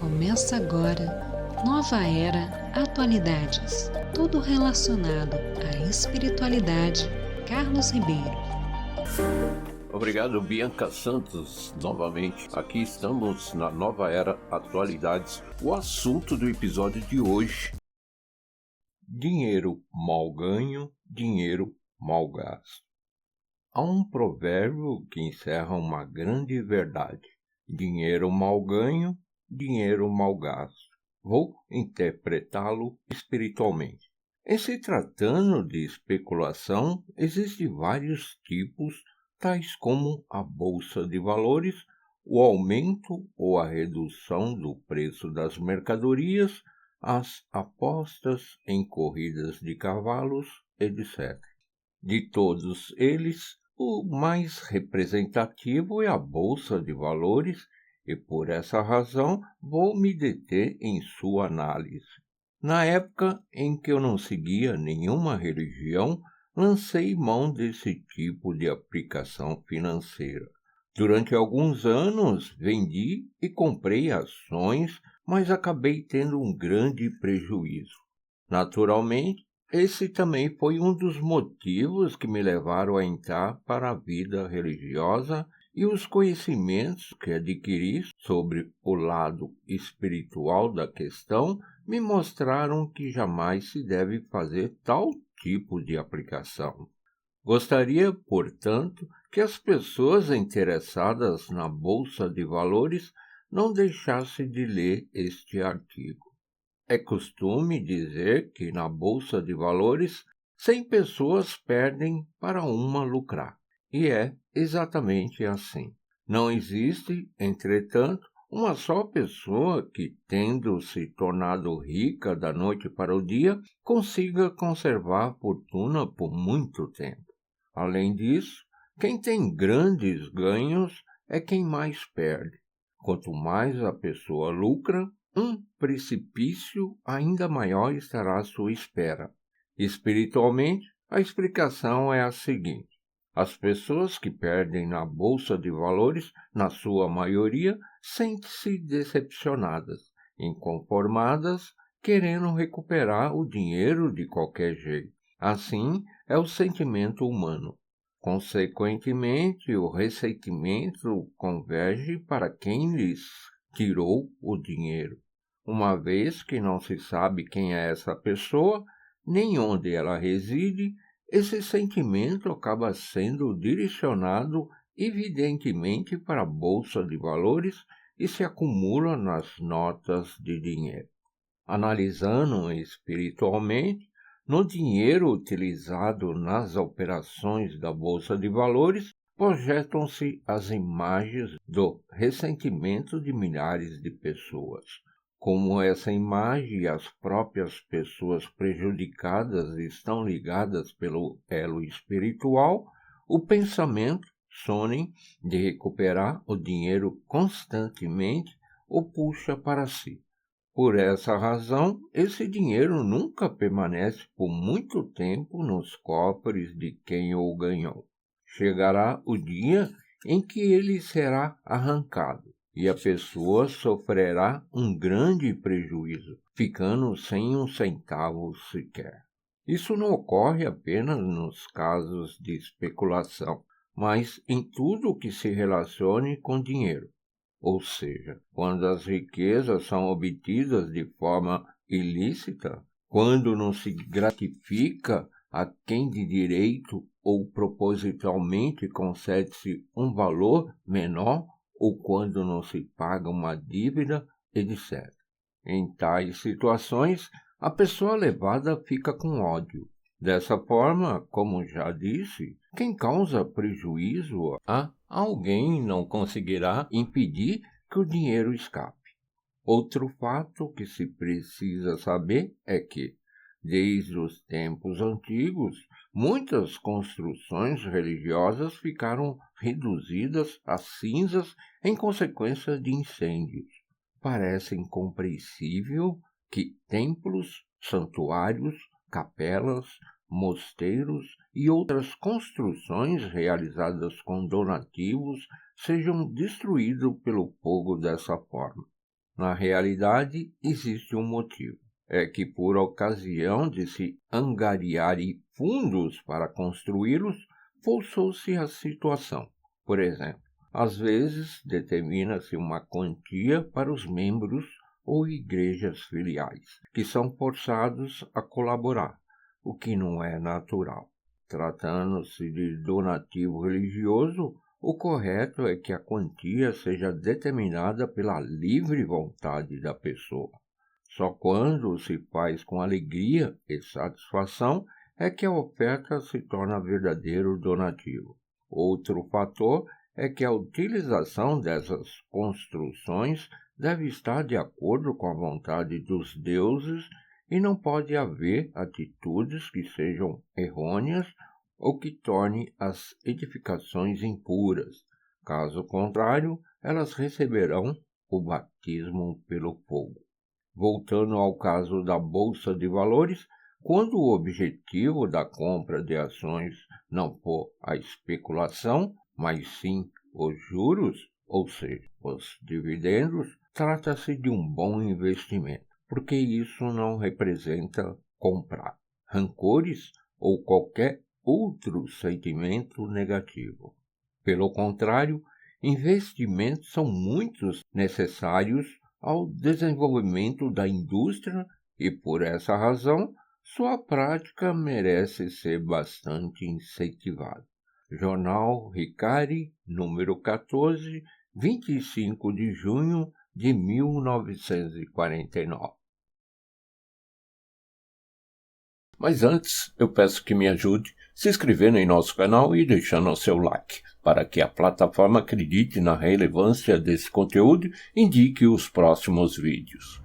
Começa agora, Nova Era Atualidades, tudo relacionado à espiritualidade. Carlos Ribeiro. Obrigado, Bianca Santos, novamente. Aqui estamos na Nova Era Atualidades. O assunto do episódio de hoje: dinheiro mal ganho, dinheiro mal gasto. Há um provérbio que encerra uma grande verdade: dinheiro mal ganho, dinheiro mal gasto. Vou interpretá-lo espiritualmente. Em se tratando de especulação, existem vários tipos, tais como a bolsa de valores, o aumento ou a redução do preço das mercadorias, as apostas em corridas de cavalos, etc. De todos eles, o mais representativo é a bolsa de valores, e por essa razão vou me deter em sua análise. Na época em que eu não seguia nenhuma religião, lancei mão desse tipo de aplicação financeira. Durante alguns anos, vendi e comprei ações, mas acabei tendo um grande prejuízo. Naturalmente, esse também foi um dos motivos que me levaram a entrar para a vida religiosa, e os conhecimentos que adquiri sobre o lado espiritual da questão me mostraram que jamais se deve fazer tal tipo de aplicação. Gostaria, portanto, que as pessoas interessadas na Bolsa de Valores não deixassem de ler este artigo. É costume dizer que na Bolsa de Valores 100 pessoas perdem para uma lucrar. E é exatamente assim. Não existe, entretanto, uma só pessoa que, tendo se tornado rica da noite para o dia, consiga conservar a fortuna por muito tempo. Além disso, quem tem grandes ganhos é quem mais perde. Quanto mais a pessoa lucra, um precipício ainda maior estará à sua espera. Espiritualmente, a explicação é a seguinte: as pessoas que perdem na Bolsa de Valores, na sua maioria, sentem-se decepcionadas, inconformadas, querendo recuperar o dinheiro de qualquer jeito. Assim é o sentimento humano. Consequentemente, o ressentimento converge para quem lhes tirou o dinheiro. Uma vez que não se sabe quem é essa pessoa, nem onde ela reside, esse sentimento acaba sendo direcionado evidentemente para a Bolsa de Valores e se acumula nas notas de dinheiro. Analisando espiritualmente, no dinheiro utilizado nas operações da Bolsa de Valores, projetam-se as imagens do ressentimento de milhares de pessoas. Como essa imagem e as próprias pessoas prejudicadas estão ligadas pelo elo espiritual, o pensamento sonha de recuperar o dinheiro constantemente o puxa para si. Por essa razão, esse dinheiro nunca permanece por muito tempo nos cofres de quem o ganhou. Chegará o dia em que ele será arrancado, e a pessoa sofrerá um grande prejuízo, ficando sem um centavo sequer. Isso não ocorre apenas nos casos de especulação, mas em tudo que se relacione com dinheiro. Ou seja, quando as riquezas são obtidas de forma ilícita, quando não se gratifica a quem de direito ou propositalmente concede-se um valor menor, ou quando não se paga uma dívida, etc. Em tais situações, a pessoa levada fica com ódio. Dessa forma, como já disse, quem causa prejuízo a alguém não conseguirá impedir que o dinheiro escape. Outro fato que se precisa saber é que, desde os tempos antigos, muitas construções religiosas ficaram reduzidas a cinzas em consequência de incêndios. Parece incompreensível que templos, santuários, capelas, mosteiros e outras construções realizadas com donativos sejam destruídos pelo fogo dessa forma. Na realidade, existe um motivo. É que, por ocasião de se angariar fundos para construí-los, forçou-se a situação. Por exemplo, às vezes determina-se uma quantia para os membros ou igrejas filiais, que são forçados a colaborar, o que não é natural. Tratando-se de donativo religioso, o correto é que a quantia seja determinada pela livre vontade da pessoa. Só quando se faz com alegria e satisfação é que a oferta se torna verdadeiro donativo. Outro fator é que a utilização dessas construções deve estar de acordo com a vontade dos deuses e não pode haver atitudes que sejam errôneas ou que tornem as edificações impuras. Caso contrário, elas receberão o batismo pelo fogo. Voltando ao caso da Bolsa de Valores, quando o objetivo da compra de ações não for a especulação, mas sim os juros, ou seja, os dividendos, trata-se de um bom investimento, porque isso não representa comprar rancores ou qualquer outro sentimento negativo. Pelo contrário, investimentos são muitos necessários ao desenvolvimento da indústria e, por essa razão, sua prática merece ser bastante incentivada. Jornal Ricari, número 14, 25 de junho de 1949. Mas antes, eu peço que me ajude se inscrevendo em nosso canal e deixando o seu like, para que a plataforma acredite na relevância desse conteúdo e indique os próximos vídeos.